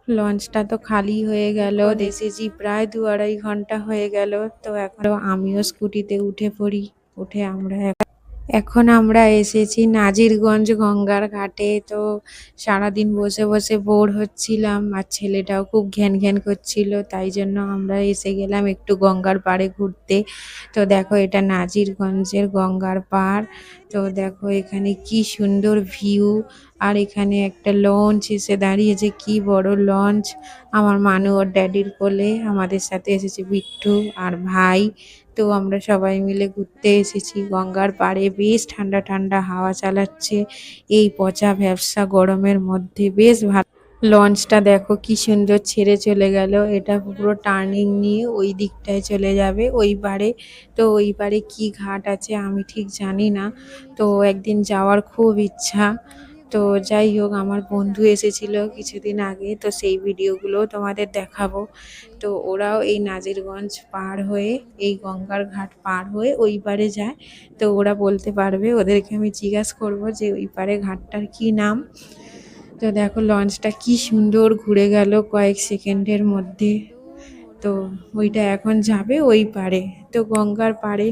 লঞ্চটা তো খালি হয়ে গেল, এসেছি প্রায় 2-2.5 ঘন্টা হয়ে গেল। তো এখন আমিও স্কুটিতে উঠে পড়ি। উঠে এখন আমরা এসেছি নাজিরগঞ্জ গঙ্গার ঘাটে। তো সারাদিন বসে বসে বোর হচ্ছিলাম, আর ছেলেটাও খুব ঘ্যান ঘ্যান করছিল, তাই জন্য আমরা এসে গেলাম একটু গঙ্গার পাড়ে ঘুরতে। তো দেখো এটা নাজিরগঞ্জের গঙ্গার পাড়। তো দেখো এখানে কি সুন্দর ভিউ, আর এখানে একটা লঞ্চ এসে দাঁড়িয়েছে, কি বড় লঞ্চ। আমার মানু ওর ড্যাডির কোলে, আমাদের সাথে এসেছে বিট্টু আর ভাই। তো আমরা সবাই মিলে ঘুরতে এসেছি গঙ্গার পাড়ে। বেশ ঠান্ডা ঠান্ডা হাওয়া চালাচ্ছে এই পচা ভ্যাপসা গরমের মধ্যে, বেশ ভালো। লঞ্চটা দেখো কি সুন্দর ছেড়ে চলে গেল। এটা পুরো টার্নিং নিয়ে ওই দিকটায় চলে যাবে, ওই পারে। তো ওই পারে কি ঘাট আছে আমি ঠিক জানি না, তো একদিন যাওয়ার খুব ইচ্ছা। তো যাই হোক, আমার বন্ধু এসেছিল কিছুদিন আগে, তো সেই ভিডিওগুলো তোমাদের দেখাবো। তো ওরাও এই নাজিরগঞ্জ পার হয়ে, এই গঙ্গার ঘাট পার হয়ে ওই পারে যায়। তো ওরা বলতে পারবে, ওদেরকে আমি জিজ্ঞাসা করবো যে ওই পারে ঘাটটার কি নাম। তো দেখো লঞ্চটা কি সুন্দর ঘুরে গেল কয়েক সেকেন্ডের মধ্যে। তো ওইটা এখন যাবে ওই পারে। তো গঙ্গার পাড়ে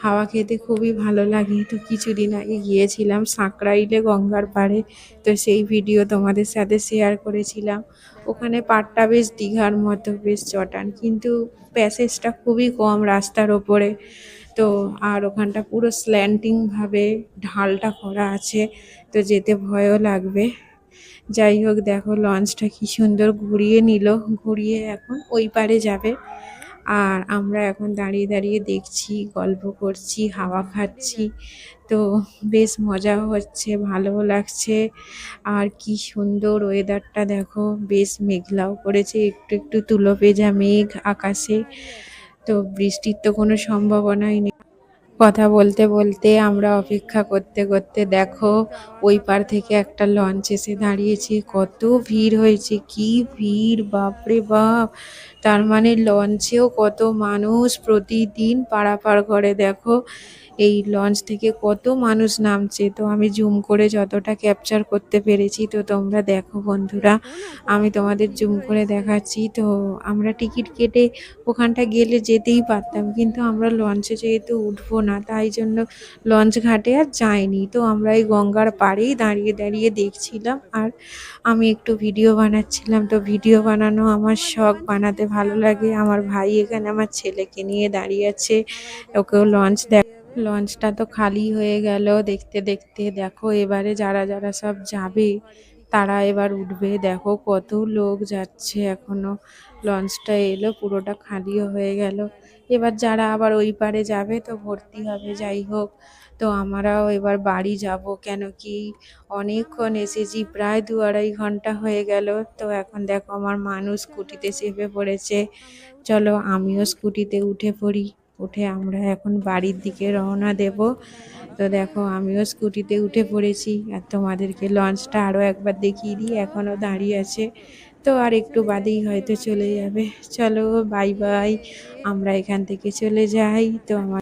হাওয়া খেতে খুবই ভালো লাগে। তো কিছুদিন আগে গিয়েছিলাম সাঁকরাইলে গঙ্গার পাড়ে, তো সেই ভিডিও তোমাদের সাথে শেয়ার করেছিলাম। ওখানে পাড়টা বেশ দীঘার মতো, বেশ চটান, কিন্তু প্যাসেজটা খুবই কম রাস্তার ওপরে। তো আর ওখানটা পুরো স্ল্যান্টিংভাবে ঢালটা করা আছে, তো যেতে ভয়ও লাগবে। যাই হোক, দেখো লঞ্চটা কি সুন্দর ঘুরিয়ে নিল, ঘুরিয়ে এখন ওই পারে যাবে। আর আমরা এখন দাঁড়িয়ে দাঁড়িয়ে দেখছি, গল্প করছি, হাওয়া খাচ্ছি। তো বেশ মজাও হচ্ছে, ভালোও লাগছে। আর কি সুন্দর ওয়েদারটা দেখো, বেশ মেঘলাও করেছে, একটু একটু তুলো ভেজা মেঘ আকাশে। তো বৃষ্টির তো কোনো সম্ভাবনাই নেই। কথা বলতে বলতে আমরা অপেক্ষা করতে করতে দেখো ওই পার থেকে একটা লঞ্চ এসে দাঁড়িয়েছে। কত ভিড় হয়েছে, কি ভিড়, বাপরে বাপ! তার মানে লঞ্চেও কত মানুষ প্রতিদিন পারাপার করে। দেখো এই লঞ্চ থেকে কত মানুষ নামছে। তো আমি জুম করে যতটা ক্যাপচার করতে পেরেছি, তো তোমরা দেখো বন্ধুরা, আমি তোমাদের জুম করে দেখাচ্ছি। তো আমরা টিকিট কেটে ওখানটা গেলে যেতেই পারতাম, কিন্তু আমরা লঞ্চে যেহেতু উঠবো না, তাই জন্য লঞ্চ ঘাটে আর যাইনি। তো আমরা এই গঙ্গার পাড়েই দাঁড়িয়ে দাঁড়িয়ে দেখছিলাম, আর আমি একটু ভিডিও বানাচ্ছিলাম। তো ভিডিও বানানো আমার শখ, বানাতে ভালো লাগে। আমার ভাই এখানে আমার ছেলেকে নিয়ে দাঁড়িয়ে আছে, ওকেও লঞ্চটা তো খালি হয়ে গেল দেখতে দেখতে। দেখো এবারে যারা যারা সব যাবে তারা এবার উঠবে। দেখো কত লোক যাচ্ছে এখনো, লঞ্চটা এলো পুরোটা খালিও হয়ে গেল। এবার যারা আবার ওই পারে যাবে তো ভর্তি হবে। যাই হোক, তো আমরাও এবার বাড়ি যাব, কেন কি অনেকক্ষণ এসেছি, প্রায় 2-2.5 ঘন্টা হয়ে গেল। তো এখন দেখো আমার মানুষ স্কুটিতে চেপে পড়েছে, চলো আমিও স্কুটিতে উঠে পড়ি। উঠে আমরা এখন বাড়ির দিকে রওনা দেব। তো দেখো আমিও স্কুটিতে উঠে পড়েছি, আর তোমাদেরকে লঞ্চটা আরও একবার দেখিয়ে দিই, এখনও দাঁড়িয়ে আছে। তো আর একটু বাদেই হয়তো চলে যাবে। চলো বাই বাই, আমরা এখান থেকে চলে যাই। তো আমার